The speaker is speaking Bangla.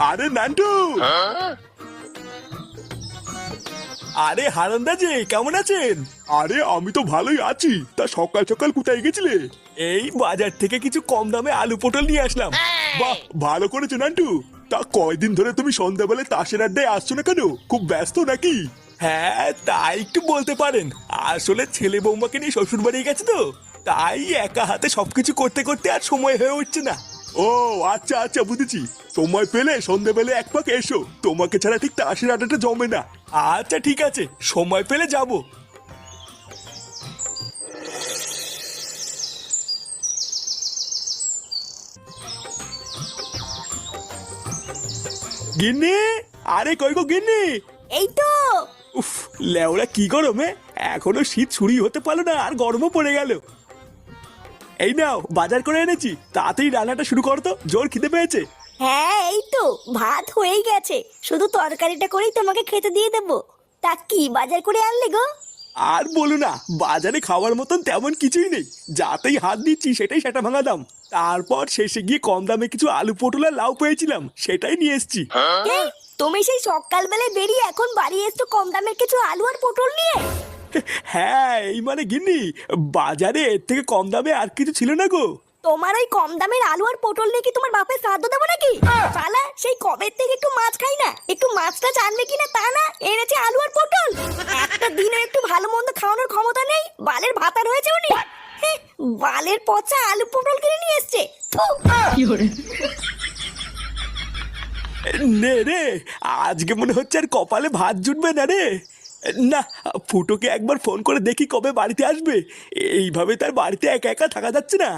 আরে নান্টু, আরে হারান্দা যে কেমন আছেন? আরে আমি তো ভালোই আছি। তা সকাল সকাল কোথায় গেছিলে? এই বাজার থেকে কিছু কম দামে আলু পটল নিয়ে আসলাম। বাহ, ভালো করেছো নান্টু। তা কয়দিন ধরে তুমি সন্ধ্যাবেলায় তাসের আড্ডায় আসছো না কেন? খুব ব্যস্ত নাকি? হ্যাঁ, তাই একটু বলতে পারেন। আসলে ছেলে বৌমাকে নিয়ে শ্বশুর বাড়ি গেছে তো, তাই একা হাতে সবকিছু করতে করতে আর সময় হয়ে উঠছে না। ও আচ্ছা আচ্ছা, বুঝেছি। সময় পেলে সন্ধ্যেবেলে এক পাক এসো, তোমাকে ছাড়া ঠিক তাসের আড্ডাটা জমে না। আচ্ছা ঠিক আছে, সময় পেলে যাব। গিন্নি, আরে কই গো গিন্নি? এই তো। উফ, লেওরা কি গরমে! এখনো শীত ছুরি হতে পারলো না, আর গরমও পড়ে গেল। এই নাও বাজার করে এনেছি, তাড়াতাড়ি রান্নাটা শুরু করো তো, জোর খিদে পেয়েছে। হ্যাঁ এই তো, ভাত হয়েই গেছে, শুধু তরকারিটা করেই তোমাকে খেতে দিয়ে দেবো। তা কি বাজার করে আনলে গো? আর বলো না, বাজারে খাওয়ার মতন তেমন কিছুই নেই। যাতেই হাত দিচ্ছি সেটাই সেটা ভাঙা দাম। তারপর শেষে গিয়ে কম দামে কিছু আলু পটল আর লাউ পেয়েছিলাম, সেটাই নিয়ে এসেছি। এই, তুমি সেই সকালবেলায় বেরিয়ে এখন বাড়ি এসছো কম দামের কিছু আলু আর পটল নিয়ে? হ্যাঁ, এই মানে গিন্নি, বাজারে এর থেকে কম দামে আর কিছু ছিল না গো। তোমার ওই কম দামের আলু আর পটল নিয়ে কি তোমার বাপের শ্রাদ্ধ দেবো নাকি? শালা, সেই কবের থেকে একটু মাছ খাই না, একটু মাছটা জানলে কিনা তা না, এনেছে আলু আর পটল। একটা দিনে একটু ভালো মন্দ খাওয়ানোর ক্ষমতা নেই, বালের ভাতা রয়েছে উনি। হ্যাঁ, বালের পচা আলু পটল কিনে নিয়ে এসছে। থু। নে রে, আজকে মনে হচ্ছে আর কপালে ভাত জুটবে না রে। না, ফুটোকে একবার ফোন করে দেখি কবে বাড়িতে আসবে। এইভাবে তার বাড়িতে একা একা থাকা যাচ্ছে না।